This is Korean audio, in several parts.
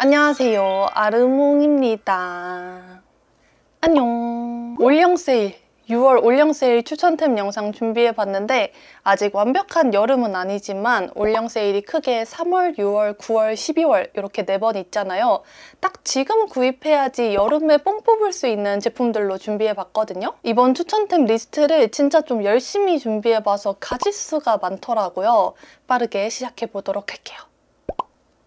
안녕하세요, 아르몽입니다. 안녕. 올영 세일, 6월 올영 세일 추천템 영상 준비해봤는데 아직 완벽한 여름은 아니지만 올영 세일이 크게 3월, 6월, 9월, 12월 이렇게 4번 있잖아요. 딱 지금 구입해야지 여름에 뽕 뽑을 수 있는 제품들로 준비해봤거든요. 이번 추천템 리스트를 진짜 좀 열심히 준비해봐서 가짓수가 많더라고요. 빠르게 시작해보도록 할게요.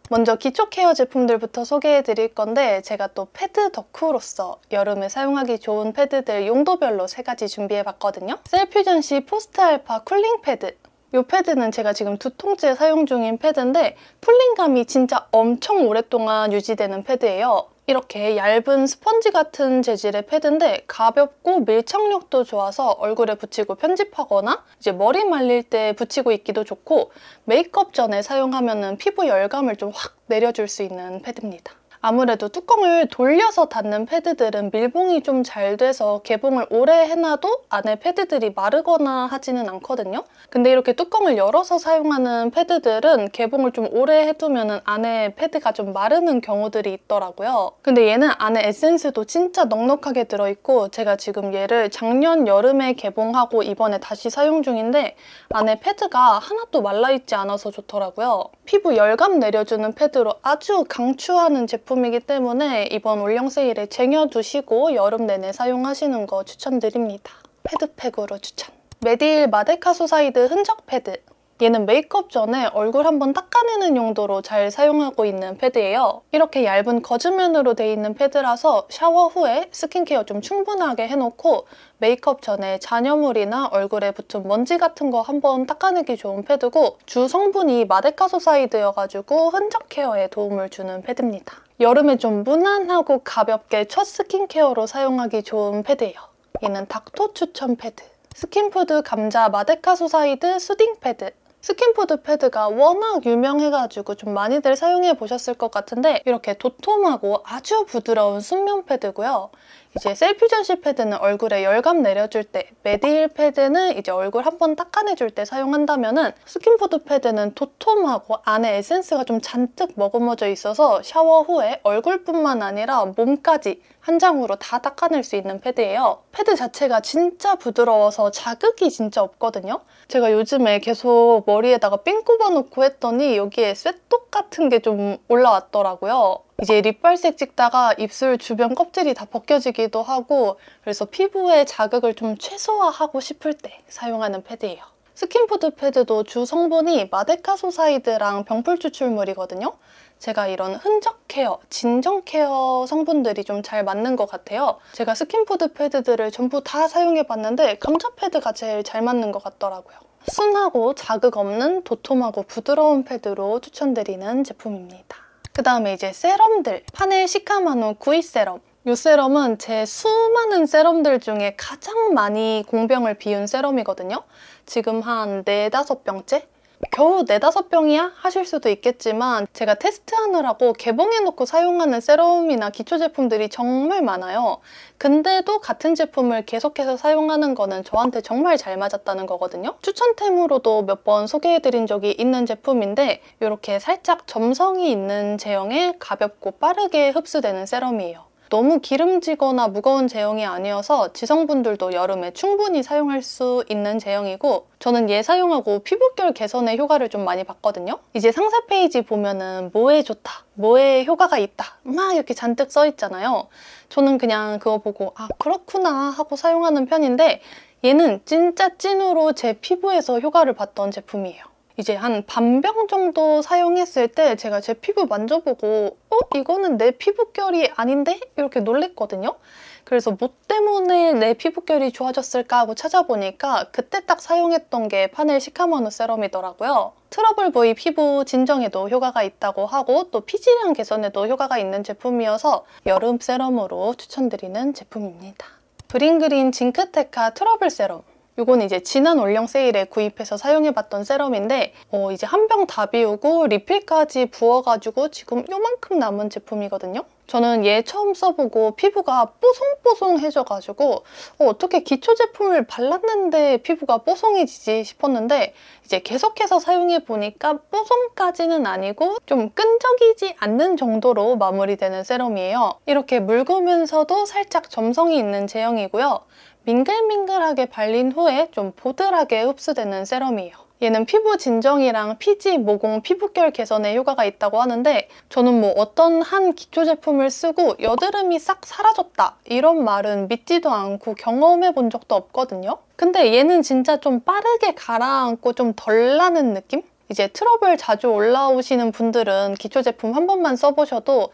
먼저 기초 케어 제품들부터 소개해드릴 건데 제가 또 패드 덕후로서 여름에 사용하기 좋은 패드들 용도별로 3가지 준비해봤거든요. 셀퓨전시 포스트 알파 쿨링 패드. 이 패드는 제가 지금 2통째 사용 중인 패드인데 풀링감이 진짜 엄청 오랫동안 유지되는 패드예요. 이렇게 얇은 스펀지 같은 재질의 패드인데 가볍고 밀착력도 좋아서 얼굴에 붙이고 편집하거나 이제 머리 말릴 때 붙이고 있기도 좋고 메이크업 전에 사용하면 피부 열감을 좀 확 내려줄 수 있는 패드입니다. 아무래도 뚜껑을 돌려서 닫는 패드들은 밀봉이 좀 잘 돼서 개봉을 오래 해놔도 안에 패드들이 마르거나 하지는 않거든요. 근데 이렇게 뚜껑을 열어서 사용하는 패드들은 개봉을 좀 오래 해두면 안에 패드가 좀 마르는 경우들이 있더라고요. 근데 얘는 안에 에센스도 진짜 넉넉하게 들어있고 제가 지금 얘를 작년 여름에 개봉하고 이번에 다시 사용 중인데 안에 패드가 하나도 말라있지 않아서 좋더라고요. 피부 열감 내려주는 패드로 아주 강추하는 제품이기 때문에 이번 올영 세일에 쟁여두시고 여름 내내 사용하시는 거 추천드립니다. 패드팩으로 추천. 메디힐 마데카소사이드 흔적 패드. 얘는 메이크업 전에 얼굴 한번 닦아내는 용도로 잘 사용하고 있는 패드예요. 이렇게 얇은 거즈면으로 돼 있는 패드라서 샤워 후에 스킨케어 좀 충분하게 해놓고 메이크업 전에 잔여물이나 얼굴에 붙은 먼지 같은 거 한번 닦아내기 좋은 패드고 주 성분이 마데카소사이드여가지고 흔적 케어에 도움을 주는 패드입니다. 여름에 좀 무난하고 가볍게 첫 스킨케어로 사용하기 좋은 패드예요. 얘는 닥터 추천 패드. 스킨푸드 감자 마데카소사이드 수딩 패드. 스킨푸드 패드가 워낙 유명해가지고 좀 많이들 사용해보셨을 것 같은데 이렇게 도톰하고 아주 부드러운 순면 패드고요. 이제 셀퓨전시 패드는 얼굴에 열감 내려줄 때, 메디힐 패드는 이제 얼굴 한번 닦아내줄 때 사용한다면은 스킨푸드 패드는 도톰하고 안에 에센스가 좀 잔뜩 머금어져 있어서 샤워 후에 얼굴뿐만 아니라 몸까지 한 장으로 다 닦아낼 수 있는 패드예요. 패드 자체가 진짜 부드러워서 자극이 진짜 없거든요. 제가 요즘에 계속 머리에다가 핀 꼽아놓고 했더니 여기에 쇳독 같은 게 좀 올라왔더라고요. 이제 립발색 찍다가 입술 주변 껍질이 다 벗겨지기도 하고 그래서 피부에 자극을 좀 최소화하고 싶을 때 사용하는 패드예요. 스킨푸드 패드도 주 성분이 마데카소사이드랑 병풀 추출물이거든요. 제가 이런 흔적 케어, 진정 케어 성분들이 좀 잘 맞는 것 같아요. 제가 스킨푸드 패드들을 전부 다 사용해봤는데 감자 패드가 제일 잘 맞는 것 같더라고요. 순하고 자극 없는 도톰하고 부드러운 패드로 추천드리는 제품입니다. 그 다음에 이제 세럼들. 파넬 시카마노 구이 세럼. 이 세럼은 제 수많은 세럼들 중에 가장 많이 공병을 비운 세럼이거든요. 지금 한 4, 5병째? 겨우 4, 5병이야? 하실 수도 있겠지만 제가 테스트하느라고 개봉해놓고 사용하는 세럼이나 기초 제품들이 정말 많아요. 근데도 같은 제품을 계속해서 사용하는 거는 저한테 정말 잘 맞았다는 거거든요. 추천템으로도 몇 번 소개해드린 적이 있는 제품인데 이렇게 살짝 점성이 있는 제형에 가볍고 빠르게 흡수되는 세럼이에요. 너무 기름지거나 무거운 제형이 아니어서 지성분들도 여름에 충분히 사용할 수 있는 제형이고 저는 얘 사용하고 피부결 개선에 효과를 좀 많이 봤거든요. 이제 상세 페이지 보면은 뭐에 좋다, 뭐에 효과가 있다 막 이렇게 잔뜩 써있잖아요. 저는 그냥 그거 보고 아 그렇구나 하고 사용하는 편인데 얘는 진짜 찐으로 제 피부에서 효과를 봤던 제품이에요. 이제 한 반병 정도 사용했을 때 제가 제 피부 만져보고 이거는 내 피부결이 아닌데? 이렇게 놀랬거든요. 그래서 뭐 때문에 내 피부결이 좋아졌을까 하고 찾아보니까 그때 딱 사용했던 게 파넬 시카마노 세럼이더라고요. 트러블 보이 피부 진정에도 효과가 있다고 하고 또 피지량 개선에도 효과가 있는 제품이어서 여름 세럼으로 추천드리는 제품입니다. 브링그린 징크테카 트러블 세럼. 이건 이제 지난 올영 세일에 구입해서 사용해봤던 세럼인데 이제 한 병 다 비우고 리필까지 부어가지고 지금 요만큼 남은 제품이거든요. 저는 얘 처음 써보고 피부가 뽀송뽀송해져가지고 어떻게 기초 제품을 발랐는데 피부가 뽀송해지지 싶었는데 이제 계속해서 사용해보니까 뽀송까지는 아니고 좀 끈적이지 않는 정도로 마무리되는 세럼이에요. 이렇게 묽으면서도 살짝 점성이 있는 제형이고요. 밍글밍글하게 발린 후에 좀 보들하게 흡수되는 세럼이에요. 얘는 피부 진정이랑 피지, 모공, 피부결 개선에 효과가 있다고 하는데 저는 뭐 어떤 한 기초 제품을 쓰고 여드름이 싹 사라졌다 이런 말은 믿지도 않고 경험해 본 적도 없거든요. 근데 얘는 진짜 좀 빠르게 가라앉고 좀 덜 나는 느낌? 이제 트러블 자주 올라오시는 분들은 기초 제품 한 번만 써보셔도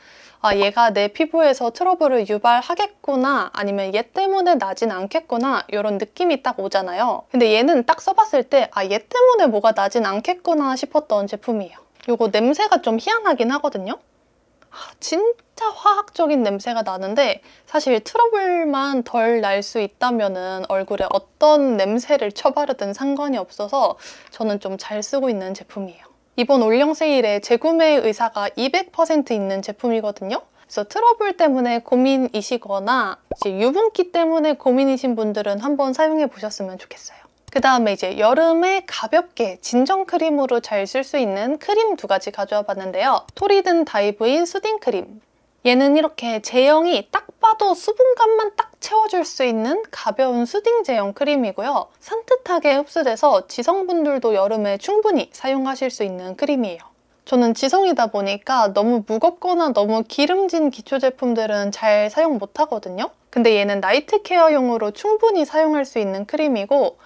얘가 내 피부에서 트러블을 유발하겠구나 아니면 얘 때문에 나진 않겠구나 이런 느낌이 딱 오잖아요. 근데 얘는 딱 써봤을 때 얘 때문에 뭐가 나진 않겠구나 싶었던 제품이에요. 이거 냄새가 좀 희한하긴 하거든요. 진짜 화학적인 냄새가 나는데 사실 트러블만 덜 날 수 있다면 얼굴에 어떤 냄새를 쳐바르든 상관이 없어서 저는 좀 잘 쓰고 있는 제품이에요. 이번 올영 세일에 재구매 의사가 200% 있는 제품이거든요. 그래서 트러블 때문에 고민이시거나 이제 유분기 때문에 고민이신 분들은 한번 사용해 보셨으면 좋겠어요. 그 다음에 이제 여름에 가볍게 진정 크림으로 잘 쓸 수 있는 크림 2가지 가져와 봤는데요. 토리든 다이브인 수딩 크림. 얘는 이렇게 제형이 딱 봐도 수분감만 딱 채워줄 수 있는 가벼운 수딩 제형 크림이고요. 산뜻하게 흡수돼서 지성분들도 여름에 충분히 사용하실 수 있는 크림이에요. 저는 지성이다 보니까 너무 무겁거나 너무 기름진 기초 제품들은 잘 사용 못하거든요. 근데 얘는 나이트 케어용으로 충분히 사용할 수 있는 크림이고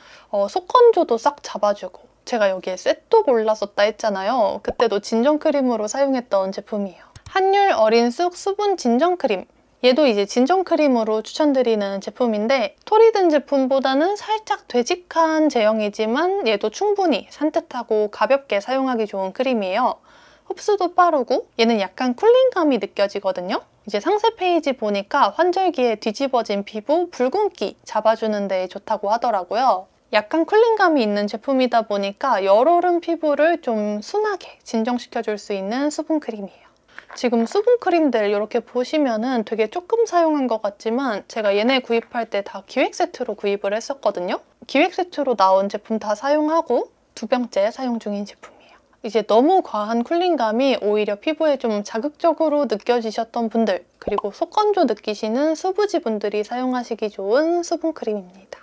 속 건조도 싹 잡아주고 제가 여기에 셋도 골랐었다 했잖아요. 그때도 진정 크림으로 사용했던 제품이에요. 한율 어린 쑥 수분 진정 크림. 얘도 이제 진정 크림으로 추천드리는 제품인데 토리든 제품보다는 살짝 되직한 제형이지만 얘도 충분히 산뜻하고 가볍게 사용하기 좋은 크림이에요. 흡수도 빠르고 얘는 약간 쿨링감이 느껴지거든요. 이제 상세 페이지 보니까 환절기에 뒤집어진 피부, 붉은기 잡아주는 데 좋다고 하더라고요. 약간 쿨링감이 있는 제품이다 보니까 열오른 피부를 좀 순하게 진정시켜줄 수 있는 수분크림이에요. 지금 수분크림들 이렇게 보시면은 되게 조금 사용한 것 같지만 제가 얘네 구입할 때 다 기획 세트로 구입을 했었거든요. 기획 세트로 나온 제품 다 사용하고 2병째 사용 중인 제품이에요. 이제 너무 과한 쿨링감이 오히려 피부에 좀 자극적으로 느껴지셨던 분들 그리고 속건조 느끼시는 수부지 분들이 사용하시기 좋은 수분크림입니다.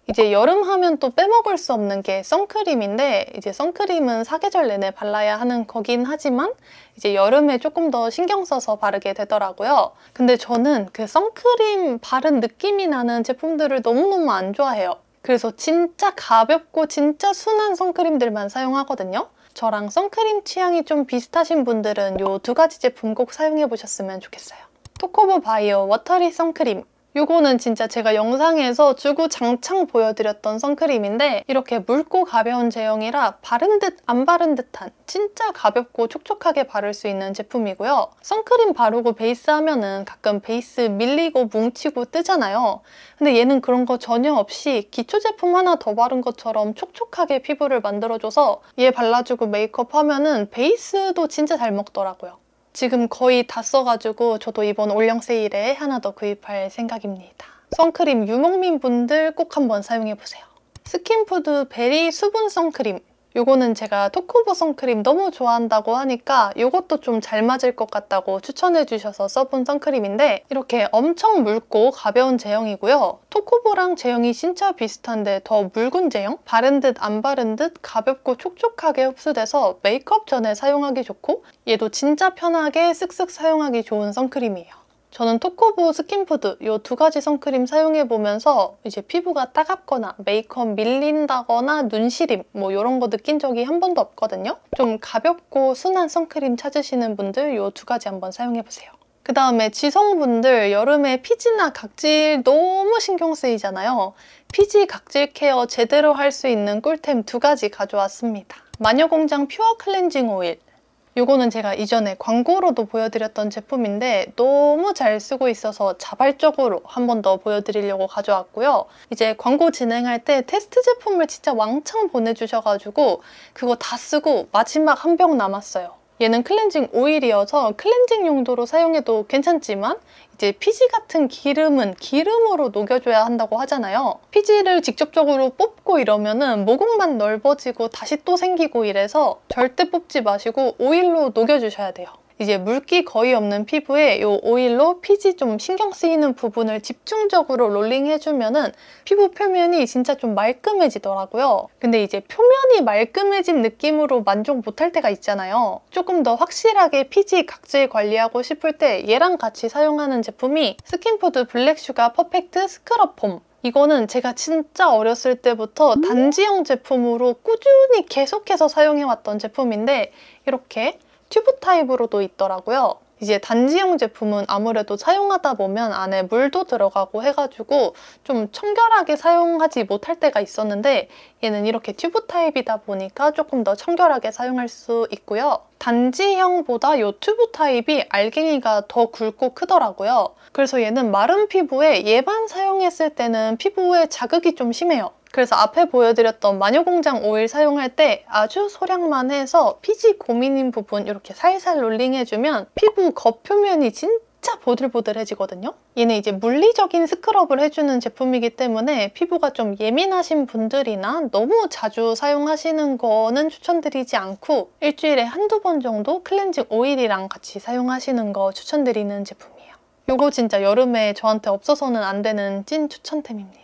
이제 여름 하면 또 빼먹을 수 없는 게 선크림인데 이제 선크림은 사계절 내내 발라야 하는 거긴 하지만 이제 여름에 조금 더 신경 써서 바르게 되더라고요. 근데 저는 그 선크림 바른 느낌이 나는 제품들을 너무너무 안 좋아해요. 그래서 진짜 가볍고 진짜 순한 선크림들만 사용하거든요. 저랑 선크림 취향이 좀 비슷하신 분들은 이 2가지 제품 꼭 사용해보셨으면 좋겠어요. 토코보 바이오 워터리 선크림. 이거는 진짜 제가 영상에서 주구장창 보여드렸던 선크림인데 이렇게 묽고 가벼운 제형이라 바른 듯 안 바른 듯한 진짜 가볍고 촉촉하게 바를 수 있는 제품이고요. 선크림 바르고 베이스 하면은 가끔 베이스 밀리고 뭉치고 뜨잖아요. 근데 얘는 그런 거 전혀 없이 기초 제품 하나 더 바른 것처럼 촉촉하게 피부를 만들어줘서 얘 발라주고 메이크업 하면은 베이스도 진짜 잘 먹더라고요. 지금 거의 다 써가지고 저도 이번 올영 세일에 하나 더 구입할 생각입니다. 선크림 유목민 분들 꼭 한번 사용해보세요. 스킨푸드 베리 수분 선크림. 요거는 제가 토코보 선크림 너무 좋아한다고 하니까 이것도 좀 잘 맞을 것 같다고 추천해주셔서 써본 선크림인데 이렇게 엄청 묽고 가벼운 제형이고요. 토코보랑 제형이 진짜 비슷한데 더 묽은 제형? 바른 듯 안 바른 듯 가볍고 촉촉하게 흡수돼서 메이크업 전에 사용하기 좋고 얘도 진짜 편하게 쓱쓱 사용하기 좋은 선크림이에요. 저는 토코보 스킨푸드 이 2가지 선크림 사용해보면서 이제 피부가 따갑거나 메이크업 밀린다거나 눈시림 뭐 이런 거 느낀 적이 한 번도 없거든요. 좀 가볍고 순한 선크림 찾으시는 분들 이 2가지 한번 사용해보세요. 그 다음에 지성분들 여름에 피지나 각질 너무 신경 쓰이잖아요. 피지 각질 케어 제대로 할 수 있는 꿀템 2가지 가져왔습니다. 마녀공장 퓨어 클렌징 오일. 요거는 제가 이전에 광고로도 보여드렸던 제품인데 너무 잘 쓰고 있어서 자발적으로 한 번 더 보여드리려고 가져왔고요. 이제 광고 진행할 때 테스트 제품을 진짜 왕창 보내주셔가지고 그거 다 쓰고 마지막 한 병 남았어요. 얘는 클렌징 오일이어서 클렌징 용도로 사용해도 괜찮지만 이제 피지 같은 기름은 기름으로 녹여줘야 한다고 하잖아요. 피지를 직접적으로 뽑고 이러면은 모공만 넓어지고 다시 또 생기고 이래서 절대 뽑지 마시고 오일로 녹여주셔야 돼요. 이제 물기 거의 없는 피부에 이 오일로 피지 좀 신경 쓰이는 부분을 집중적으로 롤링해주면은 피부 표면이 진짜 좀 말끔해지더라고요. 근데 이제 표면이 말끔해진 느낌으로 만족 못할 때가 있잖아요. 조금 더 확실하게 피지 각질 관리하고 싶을 때 얘랑 같이 사용하는 제품이 스킨푸드 블랙슈가 퍼펙트 스크럽 폼. 이거는 제가 진짜 어렸을 때부터 단지형 제품으로 꾸준히 계속해서 사용해왔던 제품인데 이렇게 튜브 타입으로도 있더라고요. 이제 단지형 제품은 아무래도 사용하다 보면 안에 물도 들어가고 해가지고 좀 청결하게 사용하지 못할 때가 있었는데 얘는 이렇게 튜브 타입이다 보니까 조금 더 청결하게 사용할 수 있고요. 단지형보다 이 튜브 타입이 알갱이가 더 굵고 크더라고요. 그래서 얘는 마른 피부에 얘만 사용했을 때는 피부에 자극이 좀 심해요. 그래서 앞에 보여드렸던 마녀공장 오일 사용할 때 아주 소량만 해서 피지 고민인 부분 이렇게 살살 롤링해주면 피부 겉표면이 진짜 보들보들해지거든요. 얘는 이제 물리적인 스크럽을 해주는 제품이기 때문에 피부가 좀 예민하신 분들이나 너무 자주 사용하시는 거는 추천드리지 않고 일주일에 한두 번 정도 클렌징 오일이랑 같이 사용하시는 거 추천드리는 제품이에요. 이거 진짜 여름에 저한테 없어서는 안 되는 찐 추천템입니다.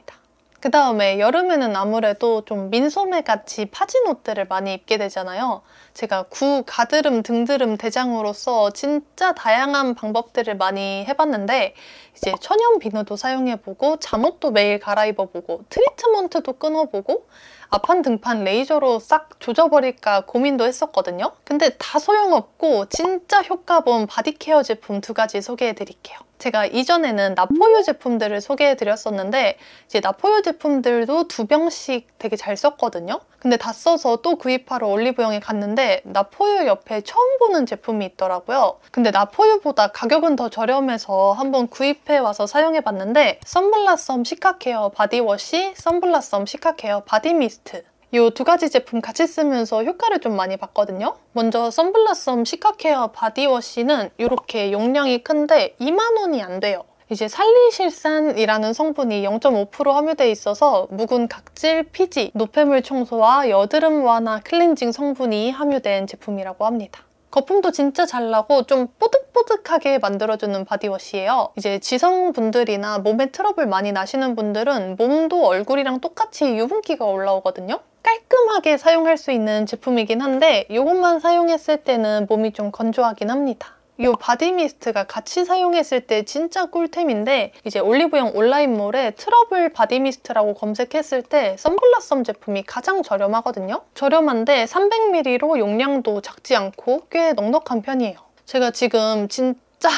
그 다음에 여름에는 아무래도 좀 민소매같이 파진 옷들을 많이 입게 되잖아요. 제가 구, 가드름, 등드름 대장으로서 진짜 다양한 방법들을 많이 해봤는데 이제 천연 비누도 사용해보고 잠옷도 매일 갈아입어보고 트리트먼트도 끊어보고 앞판 등판 레이저로 싹 조져버릴까 고민도 했었거든요. 근데 다 소용없고 진짜 효과 본 바디케어 제품 2가지 소개해드릴게요. 제가 이전에는 나포유 제품들을 소개해드렸었는데 이제 나포유 제품들도 2병씩 되게 잘 썼거든요. 근데 다 써서 또 구입하러 올리브영에 갔는데 나포유 옆에 처음 보는 제품이 있더라고요. 근데 나포유보다 가격은 더 저렴해서 한번 구입해와서 사용해봤는데 선블라썸 시카케어 바디워시, 선블라썸 시카케어 바디미스트 이 2가지 제품 같이 쓰면서 효과를 좀 많이 봤거든요. 먼저 선블라썸 시카케어 바디워시는 이렇게 용량이 큰데 2만 원이 안 돼요. 이제 살리실산이라는 성분이 0.5% 함유돼 있어서 묵은 각질, 피지, 노폐물 청소와 여드름 완화, 클렌징 성분이 함유된 제품이라고 합니다. 거품도 진짜 잘 나고 좀 뽀득뽀득하게 만들어주는 바디워시예요. 이제 지성분들이나 몸에 트러블 많이 나시는 분들은 몸도 얼굴이랑 똑같이 유분기가 올라오거든요. 깔끔하게 사용할 수 있는 제품이긴 한데 이것만 사용했을 때는 몸이 좀 건조하긴 합니다. 이 바디미스트가 같이 사용했을 때 진짜 꿀템인데 이제 올리브영 온라인몰에 트러블 바디미스트라고 검색했을 때 선블라썸 제품이 가장 저렴하거든요. 저렴한데 300ml로 용량도 작지 않고 꽤 넉넉한 편이에요. 제가 지금 진짜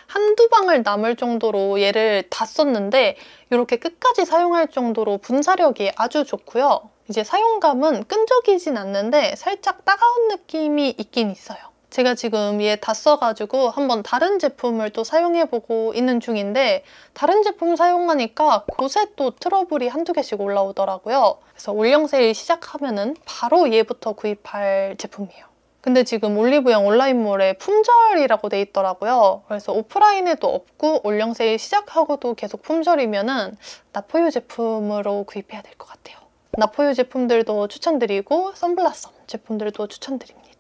한두 방울 남을 정도로 얘를 다 썼는데 이렇게 끝까지 사용할 정도로 분사력이 아주 좋고요. 이제 사용감은 끈적이진 않는데 살짝 따가운 느낌이 있긴 있어요. 제가 지금 얘 다 써가지고 한번 다른 제품을 또 사용해보고 있는 중인데 다른 제품 사용하니까 곳에 또 트러블이 한두 개씩 올라오더라고요. 그래서 올영 세일 시작하면은 바로 얘부터 구입할 제품이에요. 근데 지금 올리브영 온라인몰에 품절이라고 돼 있더라고요. 그래서 오프라인에도 없고 올영 세일 시작하고도 계속 품절이면은 나포유 제품으로 구입해야 될 것 같아요. 나포유 제품들도 추천드리고 선블라썸 제품들도 추천드립니다.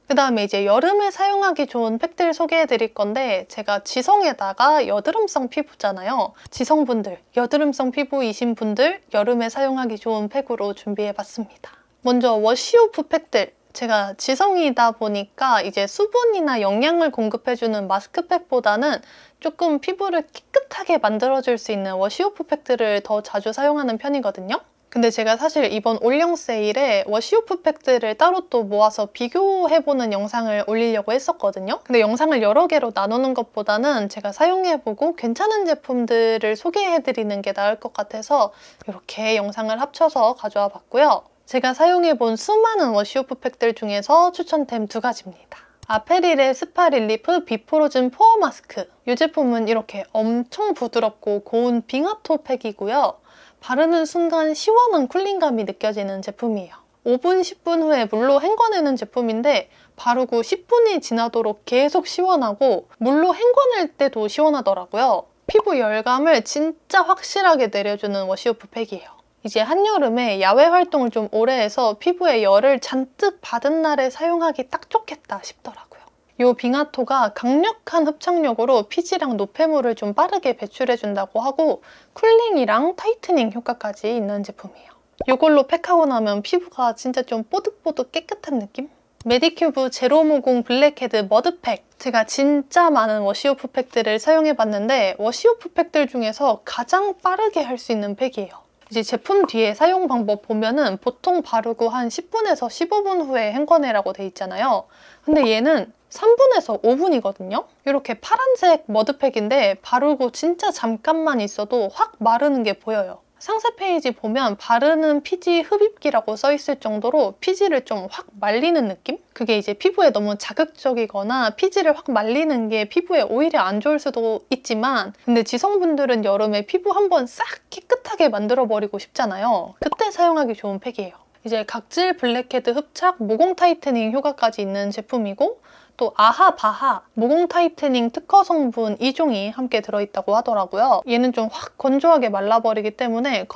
그 다음에 이제 여름에 사용하기 좋은 팩들 소개해드릴 건데 제가 지성에다가 여드름성 피부잖아요. 지성분들, 여드름성 피부이신 분들 여름에 사용하기 좋은 팩으로 준비해봤습니다. 먼저 워시오프 팩들. 제가 지성이다 보니까 이제 수분이나 영양을 공급해주는 마스크팩보다는 조금 피부를 깨끗하게 만들어줄 수 있는 워시오프 팩들을 더 자주 사용하는 편이거든요. 근데 제가 사실 이번 올영 세일에 워시오프 팩들을 따로 또 모아서 비교해보는 영상을 올리려고 했었거든요. 근데 영상을 여러 개로 나누는 것보다는 제가 사용해보고 괜찮은 제품들을 소개해드리는 게 나을 것 같아서 이렇게 영상을 합쳐서 가져와 봤고요. 제가 사용해본 수많은 워시오프 팩들 중에서 추천템 2가지입니다. 아페릴의 스파 릴리프 비포로즌 포어 마스크. 이 제품은 이렇게 엄청 부드럽고 고운 빙하토 팩이고요. 바르는 순간 시원한 쿨링감이 느껴지는 제품이에요. 5분, 10분 후에 물로 헹궈내는 제품인데 바르고 10분이 지나도록 계속 시원하고 물로 헹궈낼 때도 시원하더라고요. 피부 열감을 진짜 확실하게 내려주는 워시오프 팩이에요. 이제 한여름에 야외 활동을 좀 오래 해서 피부에 열을 잔뜩 받은 날에 사용하기 딱 좋겠다 싶더라고요. 이 빙하토가 강력한 흡착력으로 피지랑 노폐물을 좀 빠르게 배출해준다고 하고 쿨링이랑 타이트닝 효과까지 있는 제품이에요. 이걸로 팩하고 나면 피부가 진짜 좀 뽀득뽀득 깨끗한 느낌? 메디큐브 제로모공 블랙헤드 머드팩. 제가 진짜 많은 워시오프 팩들을 사용해봤는데 워시오프 팩들 중에서 가장 빠르게 할 수 있는 팩이에요. 이제 제품 뒤에 사용 방법 보면은 보통 바르고 한 10분에서 15분 후에 헹궈내라고 돼 있잖아요. 근데 얘는 3분에서 5분이거든요? 이렇게 파란색 머드팩인데 바르고 진짜 잠깐만 있어도 확 마르는 게 보여요. 상세 페이지 보면 바르는 피지 흡입기라고 써있을 정도로 피지를 좀 확 말리는 느낌? 그게 이제 피부에 너무 자극적이거나 피지를 확 말리는 게 피부에 오히려 안 좋을 수도 있지만 근데 지성분들은 여름에 피부 한번 싹 깨끗하게 만들어버리고 싶잖아요. 그때 사용하기 좋은 팩이에요. 이제 각질 블랙헤드 흡착 모공 타이트닝 효과까지 있는 제품이고 또 아하 바하 모공 타이트닝 특허 성분 2종이 함께 들어있다고 하더라고요. 얘는 좀 확 건조하게 말라버리기 때문에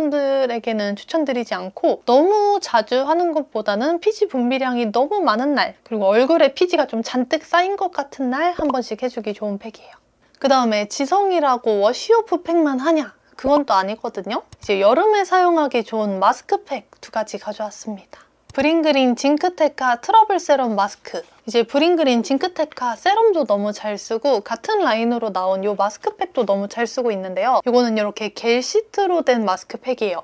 건성분들에게는 추천드리지 않고 너무 자주 하는 것보다는 피지 분비량이 너무 많은 날 그리고 얼굴에 피지가 좀 잔뜩 쌓인 것 같은 날 한 번씩 해주기 좋은 팩이에요. 그 다음에 지성이라고 워시오프 팩만 하냐? 그건 또 아니거든요. 이제 여름에 사용하기 좋은 마스크팩 2가지 가져왔습니다. 브링그린 징크테카 트러블 세럼 마스크. 이제 브링그린 징크테카 세럼도 너무 잘 쓰고 같은 라인으로 나온 이 마스크팩도 너무 잘 쓰고 있는데요. 이거는 이렇게 겔 시트로 된 마스크팩이에요.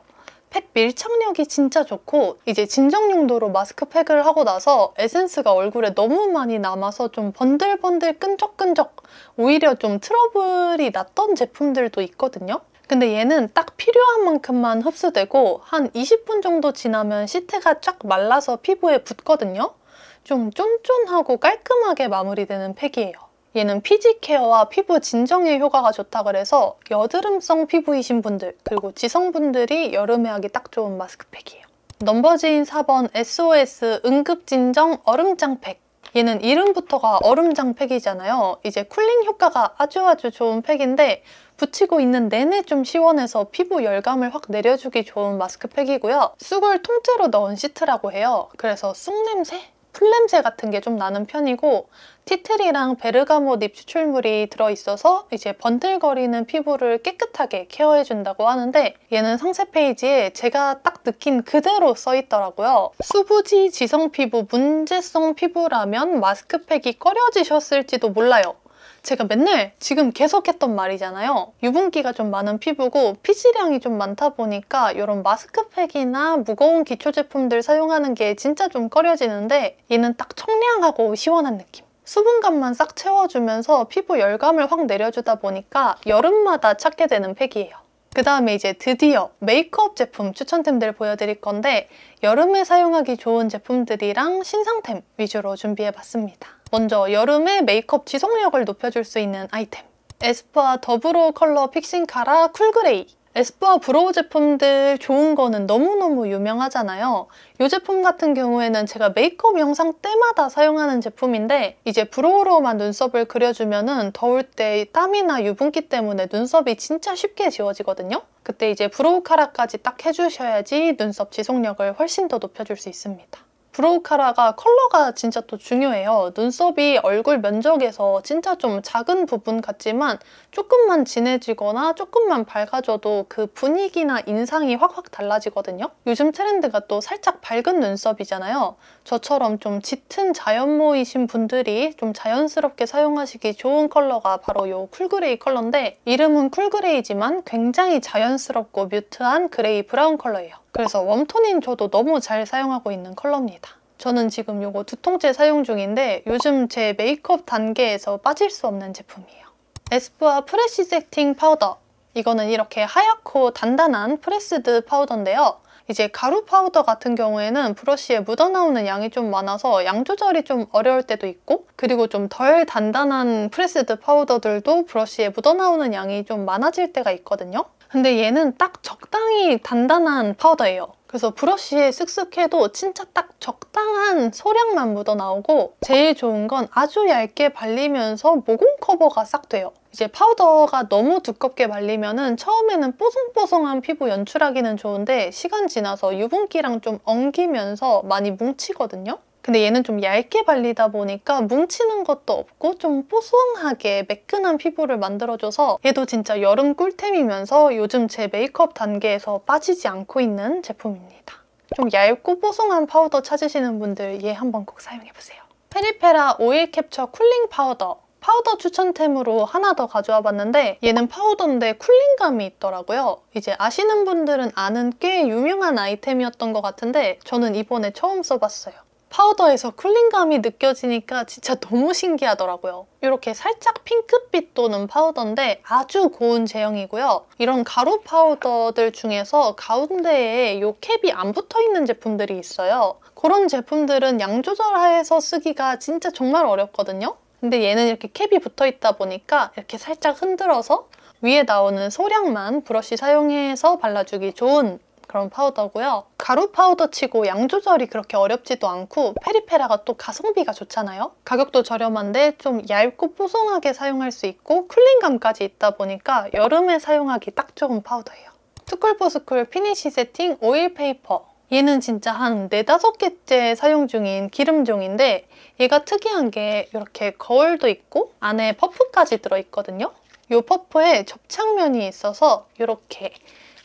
팩 밀착력이 진짜 좋고 이제 진정 용도로 마스크팩을 하고 나서 에센스가 얼굴에 너무 많이 남아서 좀 번들번들 끈적끈적 오히려 좀 트러블이 났던 제품들도 있거든요. 근데 얘는 딱 필요한 만큼만 흡수되고 한 20분 정도 지나면 시트가 쫙 말라서 피부에 붙거든요. 좀 쫀쫀하고 깔끔하게 마무리되는 팩이에요. 얘는 피지 케어와 피부 진정에 효과가 좋다 그래서 여드름성 피부이신 분들 그리고 지성분들이 여름에 하기 딱 좋은 마스크팩이에요. 넘버즈인 4번 SOS 응급진정 얼음장팩. 얘는 이름부터가 얼음장팩이잖아요. 이제 쿨링 효과가 아주 좋은 팩인데 붙이고 있는 내내 좀 시원해서 피부 열감을 확 내려주기 좋은 마스크팩이고요. 쑥을 통째로 넣은 시트라고 해요. 그래서 쑥냄새? 풀냄새 같은 게 좀 나는 편이고 티트리랑 베르가못 잎 추출물이 들어있어서 이제 번들거리는 피부를 깨끗하게 케어해준다고 하는데 얘는 상세 페이지에 제가 딱 느낀 그대로 써있더라고요. 수부지 지성 피부, 문제성 피부라면 마스크팩이 꺼려지셨을지도 몰라요. 제가 맨날 지금 계속 했던 말이잖아요. 유분기가 좀 많은 피부고 피지량이 좀 많다 보니까 이런 마스크팩이나 무거운 기초 제품들 사용하는 게 진짜 좀 꺼려지는데 얘는 딱 청량하고 시원한 느낌. 수분감만 싹 채워주면서 피부 열감을 확 내려주다 보니까 여름마다 찾게 되는 팩이에요. 그 다음에 이제 드디어 메이크업 제품 추천템들 보여드릴 건데 여름에 사용하기 좋은 제품들이랑 신상템 위주로 준비해봤습니다. 먼저 여름에 메이크업 지속력을 높여줄 수 있는 아이템. 에스쁘아 더브로우 컬러 픽싱 카라 쿨그레이. 에스쁘아 브로우 제품들 좋은 거는 너무너무 유명하잖아요. 이 제품 같은 경우에는 제가 메이크업 영상 때마다 사용하는 제품인데 이제 브로우로만 눈썹을 그려주면은 더울 때 땀이나 유분기 때문에 눈썹이 진짜 쉽게 지워지거든요. 그때 이제 브로우 카라까지 딱 해주셔야지 눈썹 지속력을 훨씬 더 높여줄 수 있습니다. 브로우 카라가 컬러가 진짜 또 중요해요. 눈썹이 얼굴 면적에서 진짜 좀 작은 부분 같지만 조금만 진해지거나 조금만 밝아져도 그 분위기나 인상이 확 달라지거든요. 요즘 트렌드가 또 살짝 밝은 눈썹이잖아요. 저처럼 좀 짙은 자연모이신 분들이 좀 자연스럽게 사용하시기 좋은 컬러가 바로 이 쿨그레이 컬러인데 이름은 쿨그레이지만 굉장히 자연스럽고 뮤트한 그레이 브라운 컬러예요. 그래서 웜톤인 저도 너무 잘 사용하고 있는 컬러입니다. 저는 지금 이거 2통째 사용 중인데 요즘 제 메이크업 단계에서 빠질 수 없는 제품이에요. 에스쁘아 프레쉬 세팅 파우더. 이거는 이렇게 하얗고 단단한 프레스드 파우더인데요. 이제 가루 파우더 같은 경우에는 브러쉬에 묻어나오는 양이 좀 많아서 양 조절이 좀 어려울 때도 있고, 그리고 좀 덜 단단한 프레스드 파우더들도 브러쉬에 묻어나오는 양이 좀 많아질 때가 있거든요. 근데 얘는 딱 적당히 단단한 파우더예요. 그래서 브러쉬에 쓱쓱해도 진짜 딱 적당한 소량만 묻어나오고, 제일 좋은 건 아주 얇게 발리면서 모공 커버가 싹 돼요. 이제 파우더가 너무 두껍게 발리면은 처음에는 뽀송뽀송한 피부 연출하기는 좋은데 시간 지나서 유분기랑 좀 엉기면서 많이 뭉치거든요. 근데 얘는 좀 얇게 발리다 보니까 뭉치는 것도 없고 좀 뽀송하게 매끈한 피부를 만들어줘서 얘도 진짜 여름 꿀템이면서 요즘 제 메이크업 단계에서 빠지지 않고 있는 제품입니다. 좀 얇고 뽀송한 파우더 찾으시는 분들 얘 한번 꼭 사용해보세요. 페리페라 오일 캡처 쿨링 파우더. 파우더 추천템으로 하나 더 가져와 봤는데 얘는 파우더인데 쿨링감이 있더라고요. 이제 아시는 분들은 아는 꽤 유명한 아이템이었던 것 같은데 저는 이번에 처음 써봤어요. 파우더에서 쿨링감이 느껴지니까 진짜 너무 신기하더라고요. 이렇게 살짝 핑크빛 도는 파우더인데 아주 고운 제형이고요. 이런 가루 파우더들 중에서 가운데에 이 캡이 안 붙어있는 제품들이 있어요. 그런 제품들은 양 조절해서 쓰기가 진짜 정말 어렵거든요. 근데 얘는 이렇게 캡이 붙어있다 보니까 이렇게 살짝 흔들어서 위에 나오는 소량만 브러쉬 사용해서 발라주기 좋은 그런 파우더고요. 가루 파우더 치고 양 조절이 그렇게 어렵지도 않고 페리페라가 또 가성비가 좋잖아요. 가격도 저렴한데 좀 얇고 뽀송하게 사용할 수 있고 쿨링감까지 있다 보니까 여름에 사용하기 딱 좋은 파우더예요. 투쿨포스쿨 피니쉬 세팅 오일 페이퍼. 얘는 진짜 한 4, 5개째 사용 중인 기름종인데 얘가 특이한 게 이렇게 거울도 있고 안에 퍼프까지 들어있거든요. 이 퍼프에 접착면이 있어서 이렇게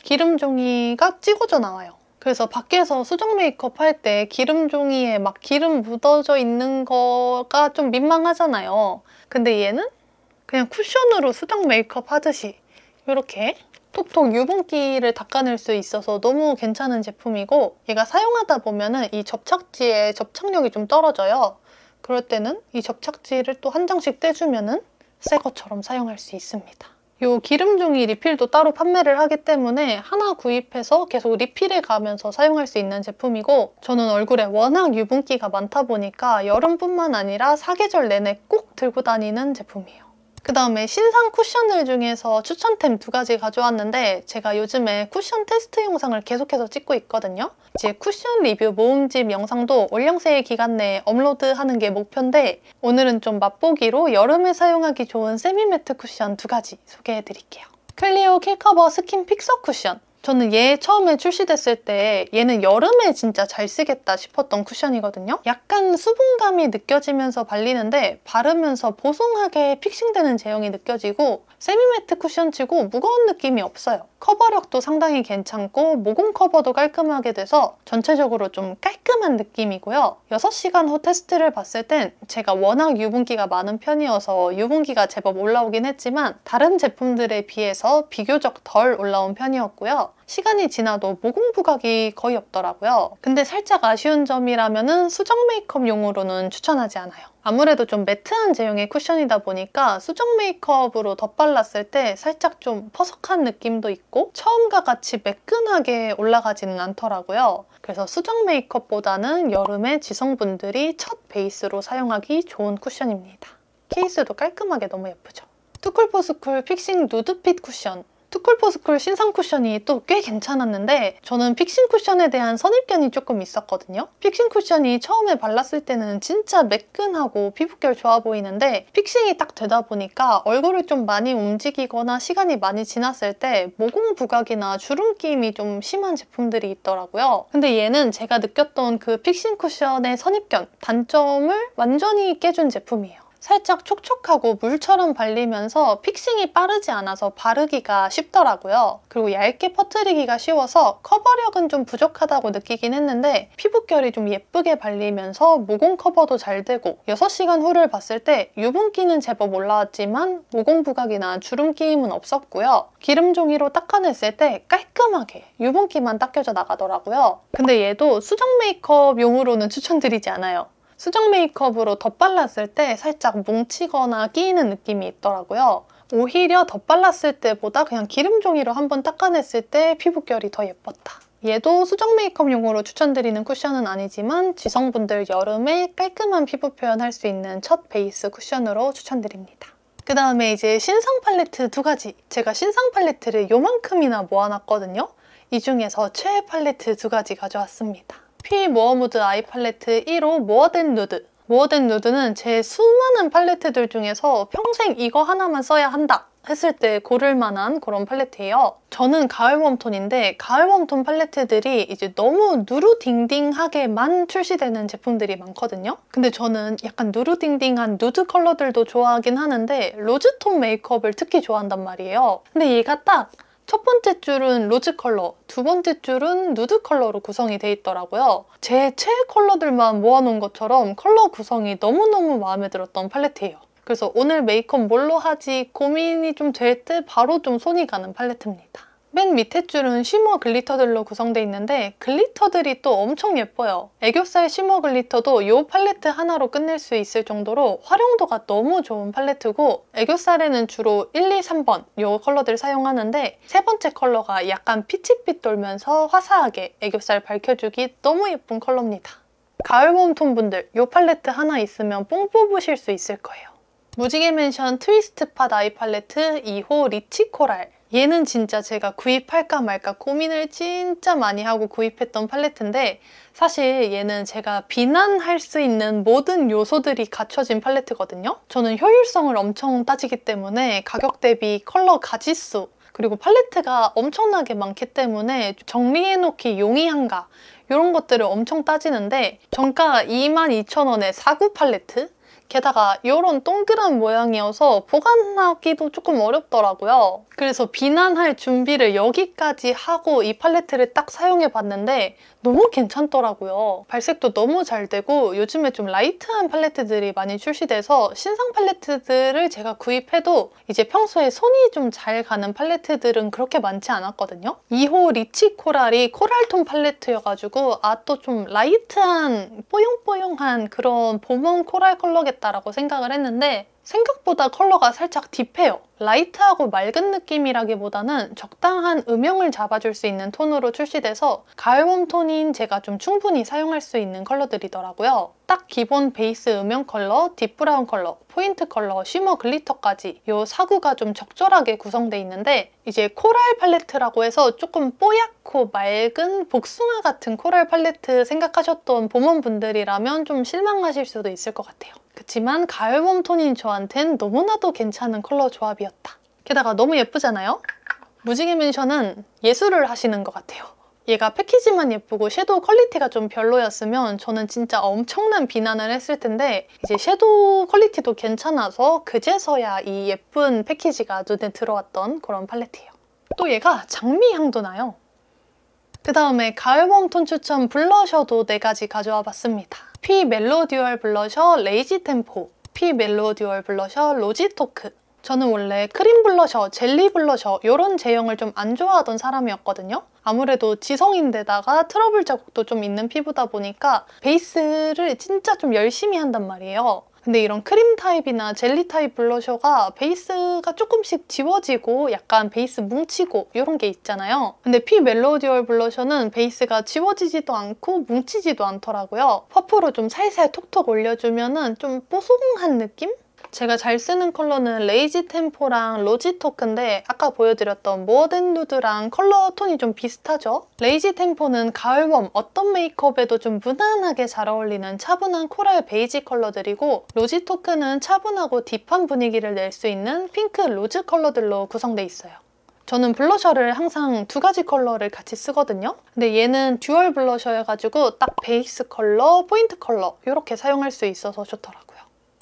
기름종이가 찍어져 나와요. 그래서 밖에서 수정 메이크업 할 때 기름종이에 막 기름 묻어져 있는 거가 좀 민망하잖아요. 근데 얘는 그냥 쿠션으로 수정 메이크업 하듯이 이렇게 톡톡 유분기를 닦아낼 수 있어서 너무 괜찮은 제품이고, 얘가 사용하다 보면은 이 접착지에 접착력이 좀 떨어져요. 그럴 때는 이 접착지를 또 한 장씩 떼주면은 새 것처럼 사용할 수 있습니다. 이 기름종이 리필도 따로 판매를 하기 때문에 하나 구입해서 계속 리필해 가면서 사용할 수 있는 제품이고, 저는 얼굴에 워낙 유분기가 많다 보니까 여름뿐만 아니라 사계절 내내 꼭 들고 다니는 제품이에요. 그 다음에 신상 쿠션들 중에서 추천템 2가지 가져왔는데 제가 요즘에 쿠션 테스트 영상을 계속해서 찍고 있거든요. 이제 쿠션 리뷰 모음집 영상도 올영 세일 기간 내에 업로드하는 게 목표인데 오늘은 좀 맛보기로 여름에 사용하기 좋은 세미매트 쿠션 2가지 소개해드릴게요. 클리오 킬커버 스킨 픽서 쿠션. 저는 얘 처음에 출시됐을 때 얘는 여름에 진짜 잘 쓰겠다 싶었던 쿠션이거든요. 약간 수분감이 느껴지면서 발리는데 바르면서 보송하게 픽싱되는 제형이 느껴지고 세미매트 쿠션치고 무거운 느낌이 없어요. 커버력도 상당히 괜찮고 모공 커버도 깔끔하게 돼서 전체적으로 좀 깔끔한 느낌이고요. 6시간 후 테스트를 봤을 땐 제가 워낙 유분기가 많은 편이어서 유분기가 제법 올라오긴 했지만 다른 제품들에 비해서 비교적 덜 올라온 편이었고요. 시간이 지나도 모공 부각이 거의 없더라고요. 근데 살짝 아쉬운 점이라면은 수정 메이크업용으로는 추천하지 않아요. 아무래도 좀 매트한 제형의 쿠션이다 보니까 수정 메이크업으로 덧발랐을 때 살짝 좀 퍼석한 느낌도 있고 처음과 같이 매끈하게 올라가지는 않더라고요. 그래서 수정 메이크업보다는 여름에 지성분들이 첫 베이스로 사용하기 좋은 쿠션입니다. 케이스도 깔끔하게 너무 예쁘죠? 투쿨포스쿨 픽싱 누드핏 쿠션. 투쿨포스쿨 신상 쿠션이 또 꽤 괜찮았는데 저는 픽싱 쿠션에 대한 선입견이 조금 있었거든요. 픽싱 쿠션이 처음에 발랐을 때는 진짜 매끈하고 피부결 좋아 보이는데 픽싱이 딱 되다 보니까 얼굴을 좀 많이 움직이거나 시간이 많이 지났을 때 모공 부각이나 주름 끼임이 좀 심한 제품들이 있더라고요. 근데 얘는 제가 느꼈던 그 픽싱 쿠션의 선입견, 단점을 완전히 깨준 제품이에요. 살짝 촉촉하고 물처럼 발리면서 픽싱이 빠르지 않아서 바르기가 쉽더라고요. 그리고 얇게 퍼뜨리기가 쉬워서 커버력은 좀 부족하다고 느끼긴 했는데 피부결이 좀 예쁘게 발리면서 모공 커버도 잘 되고 6시간 후를 봤을 때 유분기는 제법 올라왔지만 모공 부각이나 주름 끼임은 없었고요. 기름종이로 닦아냈을 때 깔끔하게 유분기만 닦여져 나가더라고요. 근데 얘도 수정 메이크업용으로는 추천드리지 않아요. 수정 메이크업으로 덧발랐을 때 살짝 뭉치거나 끼이는 느낌이 있더라고요. 오히려 덧발랐을 때보다 그냥 기름종이로 한번 닦아냈을 때 피부결이 더 예뻤다. 얘도 수정 메이크업용으로 추천드리는 쿠션은 아니지만 지성분들 여름에 깔끔한 피부 표현할 수 있는 첫 베이스 쿠션으로 추천드립니다. 그 다음에 이제 신상 팔레트 2가지. 제가 신상 팔레트를 요만큼이나 모아놨거든요. 이 중에서 최애 팔레트 2가지 가져왔습니다. 피 모어무드 아이 팔레트 1호 모어댄 누드. 모어댄 누드는 제 수많은 팔레트들 중에서 평생 이거 하나만 써야 한다 했을 때 고를 만한 그런 팔레트예요. 저는 가을 웜톤인데 가을 웜톤 팔레트들이 이제 너무 누루딩딩하게만 출시되는 제품들이 많거든요. 근데 저는 약간 누루딩딩한 누드 컬러들도 좋아하긴 하는데 로즈톤 메이크업을 특히 좋아한단 말이에요. 근데 얘가 딱 첫 번째 줄은 로즈 컬러, 두 번째 줄은 누드 컬러로 구성이 돼 있더라고요. 제 최애 컬러들만 모아놓은 것처럼 컬러 구성이 너무너무 마음에 들었던 팔레트예요. 그래서 오늘 메이크업 뭘로 하지 고민이 좀 될 때 바로 좀 손이 가는 팔레트입니다. 맨 밑에 줄은 쉬머 글리터들로 구성되어 있는데 글리터들이 또 엄청 예뻐요. 애교살 쉬머 글리터도 이 팔레트 하나로 끝낼 수 있을 정도로 활용도가 너무 좋은 팔레트고 애교살에는 주로 1, 2, 3번 이 컬러들 사용하는데 세 번째 컬러가 약간 피치빛 돌면서 화사하게 애교살 밝혀주기 너무 예쁜 컬러입니다. 가을 웜톤 분들 이 팔레트 하나 있으면 뽕 뽑으실 수 있을 거예요. 무지개 맨션 트위스트 팟 아이 팔레트 2호 리치 코랄. 얘는 진짜 제가 구입할까 말까 고민을 진짜 많이 하고 구입했던 팔레트인데 사실 얘는 제가 비난할 수 있는 모든 요소들이 갖춰진 팔레트거든요. 저는 효율성을 엄청 따지기 때문에 가격 대비 컬러 가지수 그리고 팔레트가 엄청나게 많기 때문에 정리해놓기 용이한가 이런 것들을 엄청 따지는데 정가 22,000원의 4구 팔레트? 게다가 이런 동그란 모양이어서 보관하기도 조금 어렵더라고요. 그래서 비난할 준비를 여기까지 하고 이 팔레트를 딱 사용해봤는데 너무 괜찮더라고요. 발색도 너무 잘 되고 요즘에 좀 라이트한 팔레트들이 많이 출시돼서 신상 팔레트들을 제가 구입해도 이제 평소에 손이 좀 잘 가는 팔레트들은 그렇게 많지 않았거든요. 2호 리치 코랄이 코랄톤 팔레트여가지고 또 좀 라이트한 뽀용뽀용한 그런 봄웜 코랄 컬러겠다라고 생각을 했는데 생각보다 컬러가 살짝 딥해요. 라이트하고 맑은 느낌이라기보다는 적당한 음영을 잡아줄 수 있는 톤으로 출시돼서 가을 웜톤인 제가 좀 충분히 사용할 수 있는 컬러들이더라고요. 딱 기본 베이스 음영 컬러, 딥브라운 컬러, 포인트 컬러, 쉬머 글리터까지 이 4구가 좀 적절하게 구성돼 있는데 이제 코랄 팔레트라고 해서 조금 뽀얗고 맑은 복숭아 같은 코랄 팔레트 생각하셨던 봄웜 분들이라면 좀 실망하실 수도 있을 것 같아요. 그치만 가을 웜톤인 저한텐 너무나도 괜찮은 컬러 조합이었다. 게다가 너무 예쁘잖아요? 무지개 맨션은 예술을 하시는 것 같아요. 얘가 패키지만 예쁘고 섀도우 퀄리티가 좀 별로였으면 저는 진짜 엄청난 비난을 했을 텐데 이제 섀도우 퀄리티도 괜찮아서 그제서야 이 예쁜 패키지가 눈에 들어왔던 그런 팔레트예요. 또 얘가 장미 향도 나요. 그 다음에 가을 웜톤 추천 블러셔도 4가지 가져와 봤습니다. 피 멜로 듀얼 블러셔 레이지 템포, 피 멜로 듀얼 블러셔 로지토크. 저는 원래 크림 블러셔, 젤리 블러셔 이런 제형을 좀 안 좋아하던 사람이었거든요. 아무래도 지성인데다가 트러블 자국도 좀 있는 피부다 보니까 베이스를 진짜 좀 열심히 한단 말이에요. 근데 이런 크림 타입이나 젤리 타입 블러셔가 베이스가 조금씩 지워지고 약간 베이스 뭉치고 이런 게 있잖아요. 근데 피 멜로 듀얼 블러셔는 베이스가 지워지지도 않고 뭉치지도 않더라고요. 퍼프로 좀 살살 톡톡 올려주면 좀 뽀송한 느낌? 제가 잘 쓰는 컬러는 레이지 템포랑 로지토크인데 아까 보여드렸던 모어댄 누드랑 컬러 톤이 좀 비슷하죠? 레이지 템포는 가을웜 어떤 메이크업에도 좀 무난하게 잘 어울리는 차분한 코랄 베이지 컬러들이고 로지토크는 차분하고 딥한 분위기를 낼 수 있는 핑크 로즈 컬러들로 구성돼 있어요. 저는 블러셔를 항상 2가지 컬러를 같이 쓰거든요. 근데 얘는 듀얼 블러셔여가지고 딱 베이스 컬러, 포인트 컬러 이렇게 사용할 수 있어서 좋더라고요.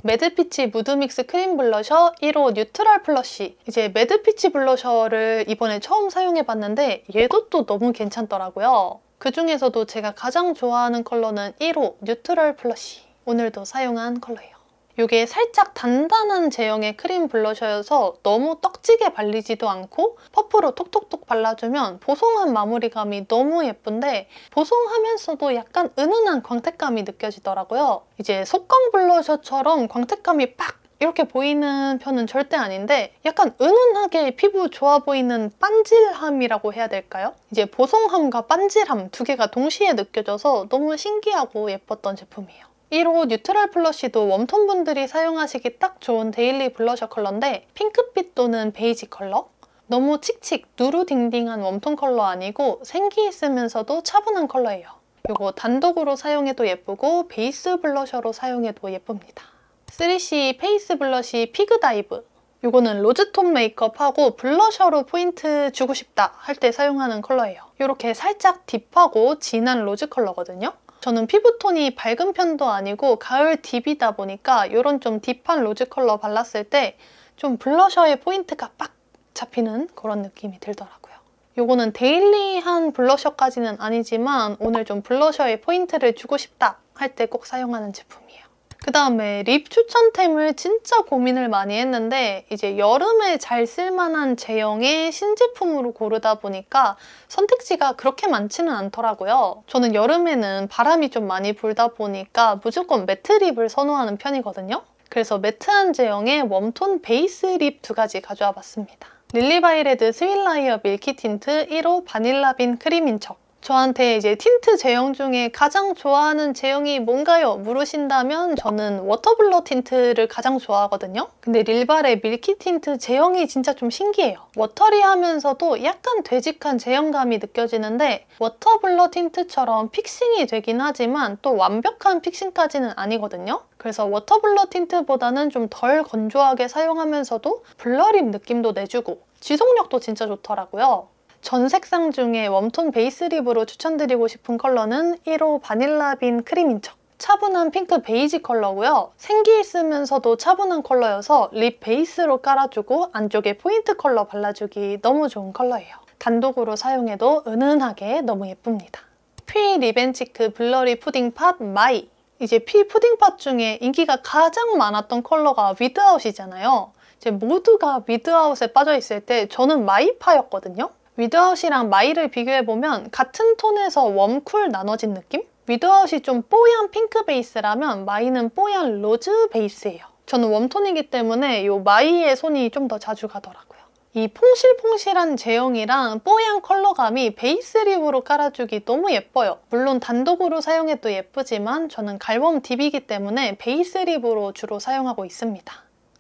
매드피치 무드믹스 크림 블러셔 1호 뉴트럴 플러시. 이제 매드피치 블러셔를 이번에 처음 사용해봤는데 얘도 또 너무 괜찮더라고요. 그 중에서도 제가 가장 좋아하는 컬러는 1호 뉴트럴 플러시. 오늘도 사용한 컬러예요. 이게 살짝 단단한 제형의 크림 블러셔여서 너무 떡지게 발리지도 않고 퍼프로 톡톡톡 발라주면 보송한 마무리감이 너무 예쁜데 보송하면서도 약간 은은한 광택감이 느껴지더라고요. 이제 속광 블러셔처럼 광택감이 빡 이렇게 보이는 편은 절대 아닌데 약간 은은하게 피부 좋아 보이는 반질함이라고 해야 될까요? 이제 보송함과 반질함 두 개가 동시에 느껴져서 너무 신기하고 예뻤던 제품이에요. 1호 뉴트럴 블러쉬도 웜톤 분들이 사용하시기 딱 좋은 데일리 블러셔 컬러인데 핑크빛 또는 베이지 컬러? 너무 칙칙 누르딩딩한 웜톤 컬러 아니고 생기 있으면서도 차분한 컬러예요. 이거 단독으로 사용해도 예쁘고 베이스 블러셔로 사용해도 예쁩니다. 3C 페이스 블러쉬 피그 다이브. 이거는 로즈톤 메이크업하고 블러셔로 포인트 주고 싶다 할 때 사용하는 컬러예요. 이렇게 살짝 딥하고 진한 로즈 컬러거든요. 저는 피부톤이 밝은 편도 아니고 가을 딥이다 보니까 이런 좀 딥한 로즈 컬러 발랐을 때 좀 블러셔의 포인트가 빡 잡히는 그런 느낌이 들더라고요. 이거는 데일리한 블러셔까지는 아니지만 오늘 좀 블러셔의 포인트를 주고 싶다 할 때 꼭 사용하는 제품이에요. 그 다음에 립 추천템을 진짜 고민을 많이 했는데 이제 여름에 잘 쓸만한 제형의 신제품으로 고르다 보니까 선택지가 그렇게 많지는 않더라고요. 저는 여름에는 바람이 좀 많이 불다 보니까 무조건 매트 립을 선호하는 편이거든요. 그래서 매트한 제형의 웜톤 베이스 립 두 가지 가져와 봤습니다. 릴리바이레드 스윗라이어 밀키 틴트 1호 바닐라빈 크림인 척. 저한테 이제 틴트 제형 중에 가장 좋아하는 제형이 뭔가요? 물으신다면 저는 워터블러 틴트를 가장 좋아하거든요. 근데 릴발의 밀키 틴트 제형이 진짜 좀 신기해요. 워터리하면서도 약간 되직한 제형감이 느껴지는데 워터블러 틴트처럼 픽싱이 되긴 하지만 또 완벽한 픽싱까지는 아니거든요. 그래서 워터블러 틴트보다는 좀 덜 건조하게 사용하면서도 블러립 느낌도 내주고 지속력도 진짜 좋더라고요. 전 색상 중에 웜톤 베이스 립으로 추천드리고 싶은 컬러는 1호 바닐라빈 크림인 척. 차분한 핑크 베이지 컬러고요. 생기 있으면서도 차분한 컬러여서 립 베이스로 깔아주고 안쪽에 포인트 컬러 발라주기 너무 좋은 컬러예요. 단독으로 사용해도 은은하게 너무 예쁩니다. 피 리벤치크 블러리 푸딩팟 마이. 이제 피 푸딩팟 중에 인기가 가장 많았던 컬러가 위드아웃이잖아요. 이제 모두가 위드아웃에 빠져있을 때 저는 마이파였거든요. 위드아웃이랑 마이를 비교해보면 같은 톤에서 웜, 쿨 나눠진 느낌? 위드아웃이 좀 뽀얀 핑크 베이스라면 마이는 뽀얀 로즈 베이스예요. 저는 웜톤이기 때문에 이 마이의 손이 좀 더 자주 가더라고요. 이 퐁실퐁실한 제형이랑 뽀얀 컬러감이 베이스 립으로 깔아주기 너무 예뻐요. 물론 단독으로 사용해도 예쁘지만 저는 갈웜 딥이기 때문에 베이스 립으로 주로 사용하고 있습니다.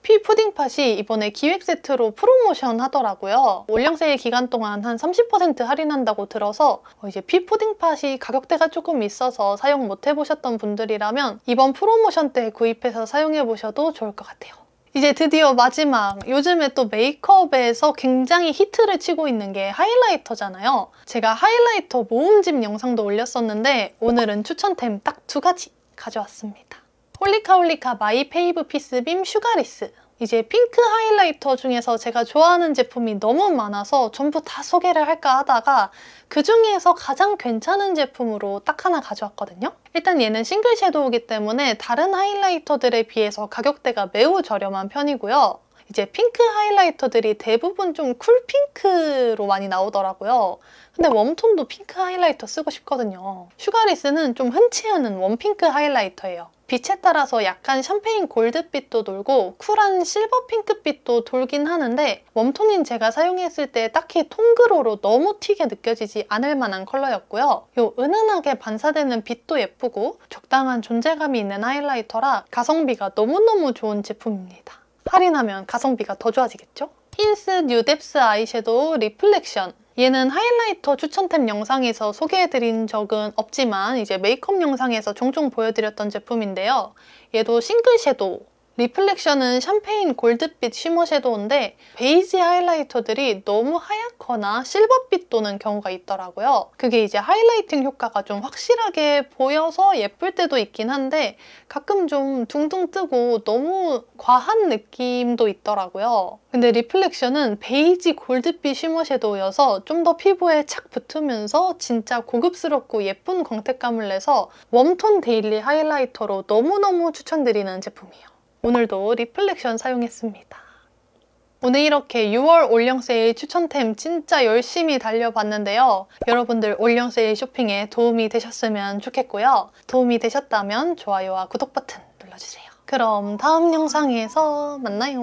피 푸딩팟이 이번에 기획 세트로 프로모션 하더라고요. 올영 세일 기간 동안 한 30% 할인한다고 들어서 이제 피 푸딩팟이 가격대가 조금 있어서 사용 못 해보셨던 분들이라면 이번 프로모션 때 구입해서 사용해보셔도 좋을 것 같아요. 이제 드디어 마지막! 요즘에 또 메이크업에서 굉장히 히트를 치고 있는 게 하이라이터잖아요. 제가 하이라이터 모음집 영상도 올렸었는데 오늘은 추천템 딱 2가지 가져왔습니다. 홀리카홀리카 마이 페이브 피스빔 슈가리스. 이제 핑크 하이라이터 중에서 제가 좋아하는 제품이 너무 많아서 전부 다 소개를 할까 하다가 그 중에서 가장 괜찮은 제품으로 딱 하나 가져왔거든요. 일단 얘는 싱글 섀도우이기 때문에 다른 하이라이터들에 비해서 가격대가 매우 저렴한 편이고요. 이제 핑크 하이라이터들이 대부분 좀 쿨핑크로 많이 나오더라고요. 근데 웜톤도 핑크 하이라이터 쓰고 싶거든요. 슈가리스는 좀 흔치 않은 웜핑크 하이라이터예요. 빛에 따라서 약간 샴페인 골드빛도 돌고 쿨한 실버 핑크빛도 돌긴 하는데 웜톤인 제가 사용했을 때 딱히 톤그로로 너무 튀게 느껴지지 않을 만한 컬러였고요. 요 은은하게 반사되는 빛도 예쁘고 적당한 존재감이 있는 하이라이터라 가성비가 너무너무 좋은 제품입니다. 할인하면 가성비가 더 좋아지겠죠? 힌스 뉴뎁스 아이섀도우 리플렉션. 얘는 하이라이터 추천템 영상에서 소개해드린 적은 없지만 이제 메이크업 영상에서 종종 보여드렸던 제품인데요. 얘도 싱글 섀도우. 리플렉션은 샴페인 골드빛 쉬머 섀도우인데 베이지 하이라이터들이 너무 하얗거나 실버빛 도는 경우가 있더라고요. 그게 이제 하이라이팅 효과가 좀 확실하게 보여서 예쁠 때도 있긴 한데 가끔 좀 둥둥 뜨고 너무 과한 느낌도 있더라고요. 근데 리플렉션은 베이지 골드빛 쉬머 섀도우여서 좀 더 피부에 착 붙으면서 진짜 고급스럽고 예쁜 광택감을 내서 웜톤 데일리 하이라이터로 너무너무 추천드리는 제품이에요. 오늘도 리플렉션 사용했습니다. 오늘 이렇게 6월 올영 세일 추천템 진짜 열심히 달려봤는데요. 여러분들 올영 세일 쇼핑에 도움이 되셨으면 좋겠고요. 도움이 되셨다면 좋아요와 구독 버튼 눌러주세요. 그럼 다음 영상에서 만나요.